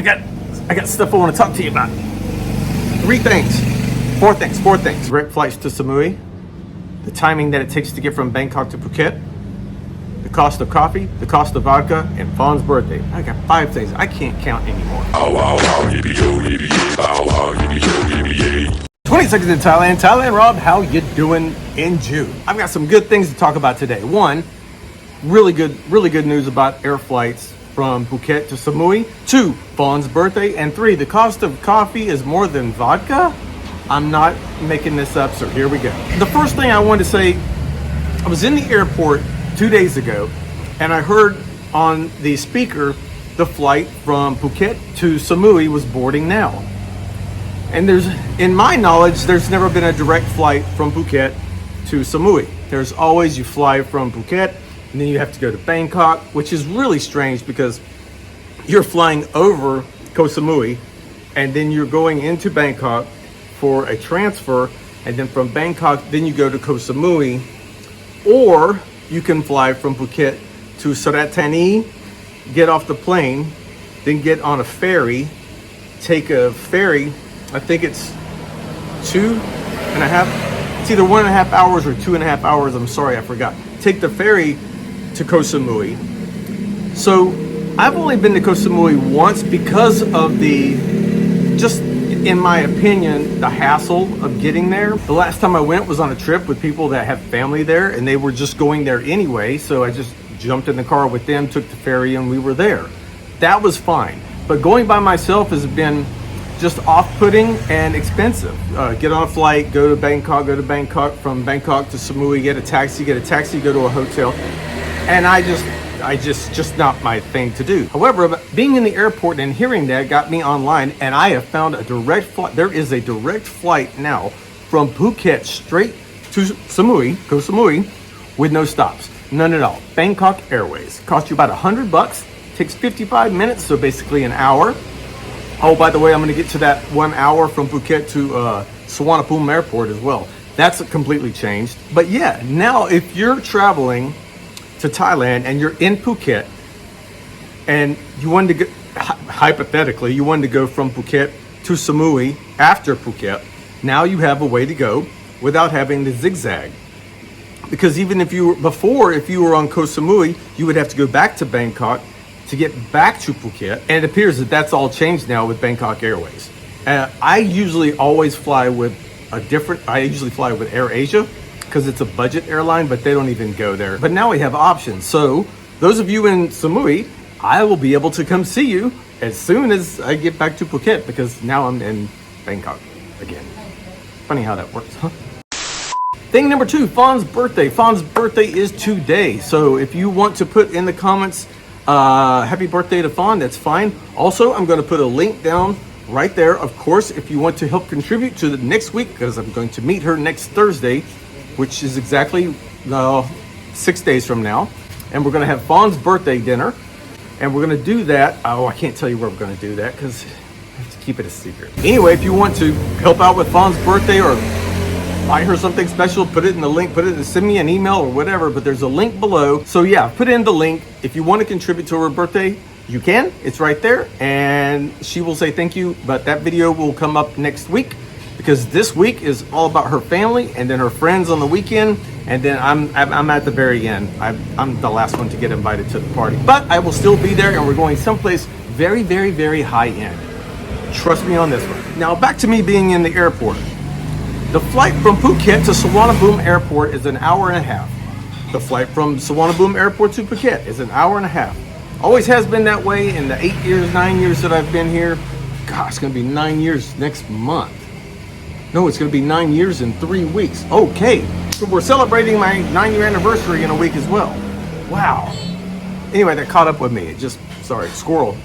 got stuff I want to talk to you about. Four things. Direct flights to Samui, the timing that it takes to get from Bangkok to Phuket, the cost of coffee, the cost of vodka, and Fawn's birthday. I got 5 things. I can't count anymore. 20 seconds in Thailand. Thailand Rob, how you doing in June? I've got some good things to talk about today. One, really good news about air flights from Phuket to Samui. 2, Fawn's birthday. And 3, the cost of coffee is more than vodka. I'm not making this up, so here we go. The first thing I wanted to say, I was in the airport 2 days ago, and I heard on the speaker the flight from Phuket to Samui was boarding now. And in my knowledge, there's never been a direct flight from Phuket to Samui. There's always, you fly from Phuket, and then you have to go to Bangkok, which is really strange because you're flying over Koh Samui, and then you're going into Bangkok for a transfer, and then from Bangkok, then you go to Koh Samui, or you can fly from Phuket to Surat Thani, get off the plane, then get on a ferry, take a ferry. I think it's 2.5, it's either 1.5 hours or 2.5 hours. I'm sorry, I forgot. Take the ferry to Koh Samui. So I've only been to Koh Samui once because of just in my opinion, the hassle of getting there. The last time I went was on a trip with people that have family there, and they were just going there anyway. So I just jumped in the car with them, took the ferry, and we were there. That was fine. But going by myself has been just off-putting and expensive. Get on a flight, go to Bangkok, from Bangkok to Samui, get a taxi, go to a hotel. And just not my thing to do. However, being in the airport and hearing that got me online, and I have found a direct flight. There is a direct flight now from Phuket straight to Samui, Koh Samui, with no stops, none at all. Bangkok Airways. Cost you about $100, takes 55 minutes, so basically an hour. Oh, by the way, I'm gonna get to that 1 hour from Phuket to Suvarnabhumi Airport as well. That's completely changed. But yeah, now if you're traveling to Thailand and you're in Phuket and you wanted to go, hypothetically, you wanted to go from Phuket to Samui after Phuket, now you have a way to go without having to zigzag. Because even if you were on Koh Samui, you would have to go back to Bangkok to get back to Phuket. And it appears that that's all changed now with Bangkok Airways. I usually always fly with Air Asia, because it's a budget airline, but they don't even go there. But now we have options. So those of you in Samui, I will be able to come see you as soon as I get back to Phuket, because now I'm in Bangkok again. Funny how that works, huh? Thing number 2, Fawn's birthday. Fawn's birthday is today. So if you want to put in the comments, happy birthday to Fawn, that's fine. Also, I'm going to put a link down right there. Of course, if you want to help contribute to the next week, because I'm going to meet her next Thursday, which is exactly 6 days from now. And we're gonna have Fawn's birthday dinner. And we're gonna do that. Oh, I can't tell you where we're gonna do that because I have to keep it a secret. Anyway, if you want to help out with Fawn's birthday or buy her something special, put it in the link, send me an email or whatever, but there's a link below. So yeah, put in the link. If you want to contribute to her birthday, you can, it's right there. And she will say thank you, but that video will come up next week, because this week is all about her family and then her friends on the weekend, and then I'm at the very end. I'm the last one to get invited to the party, but I will still be there, and we're going someplace very, very, very high end. Trust me on this one. Now back to me being in the airport. The flight from Phuket to Suvarnabhumi Airport is an hour and a half. The flight from Suvarnabhumi Airport to Phuket is an hour and a half. Always has been that way in the 9 years that I've been here. God, it's gonna be 9 years next month. No, it's going to be 9 years in 3 weeks. Okay, so we're celebrating my 9-year anniversary in a week as well. Wow. Anyway, that caught up with me. Sorry, squirrel.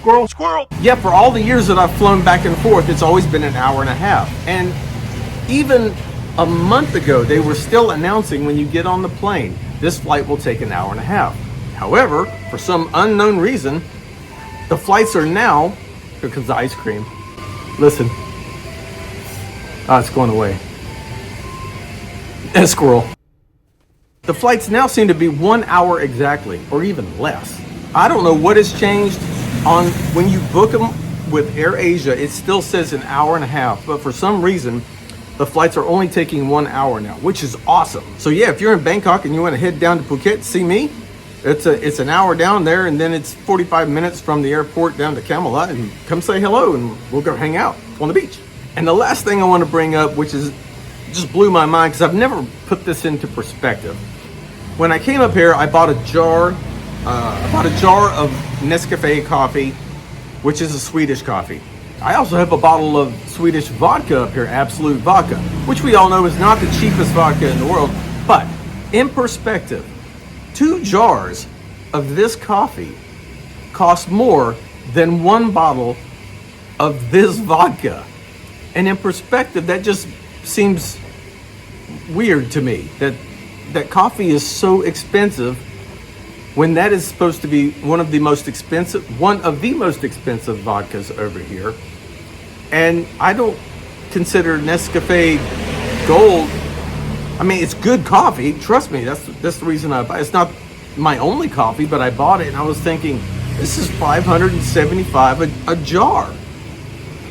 Yeah, for all the years that I've flown back and forth, it's always been an hour and a half. And even a month ago, they were still announcing when you get on the plane, this flight will take an hour and a half. However, for some unknown reason, the flights are now, here comes the ice cream. Listen. Oh, it's going away. A squirrel. The flights now seem to be 1 hour exactly, or even less. I don't know what has changed on when you book them with AirAsia, it still says an hour and a half, but for some reason, the flights are only taking 1 hour now, which is awesome. So yeah, if you're in Bangkok and you want to head down to Phuket, see me, it's an hour down there, and then it's 45 minutes from the airport down to Kamala, and come say hello, and we'll go hang out on the beach. And the last thing I want to bring up, which is just blew my mind, because I've never put this into perspective. When I came up here, I bought a jar of Nescafe coffee, which is a Swedish coffee. I also have a bottle of Swedish vodka up here, Absolute Vodka, which we all know is not the cheapest vodka in the world. But in perspective, 2 jars of this coffee cost more than 1 bottle of this vodka. And in perspective, that just seems weird to me, that coffee is so expensive when that is supposed to be one of the most expensive vodkas over here. And I don't consider Nescafe Gold. I mean, it's good coffee. Trust me, that's the reason I buy it. It's not my only coffee, but I bought it and I was thinking, this is $575 a jar,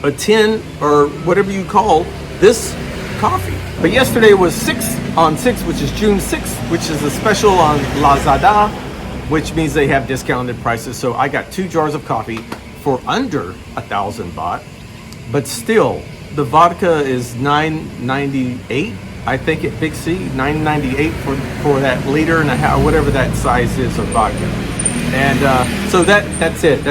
a tin, or whatever you call this coffee. But yesterday was 6/6, which is June 6th, which is a special on Lazada, which means they have discounted prices. So I got 2 jars of coffee for under 1,000 baht. But still, the vodka is $9.98, I think, at Big C, $9.98 for that liter and a half, whatever that size is of vodka. And so that's it.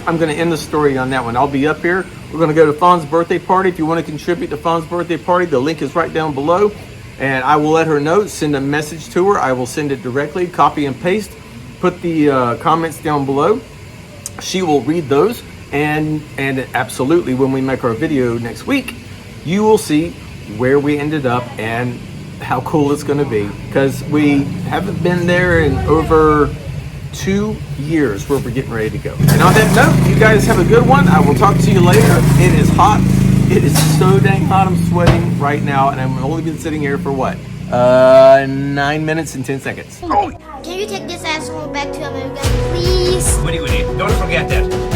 I'm going to end the story on that one. I'll be up here. We're going to go to Fawn's birthday party. If you want to contribute to Fawn's birthday party, the link is right down below. And I will let her know, send a message to her. I will send it directly, copy and paste, put the comments down below. She will read those. And absolutely, when we make our video next week, you will see where we ended up and how cool it's going to be. Because we haven't been there in over 2 years where we're getting ready to go. And on that note, you guys have a good one. I will talk to you later. It is hot. It is so dang hot. I'm sweating right now, and I've only been sitting here for what? 9 minutes and 10 seconds. Oh. Can you take this asshole back to America, please? Woody, don't forget that.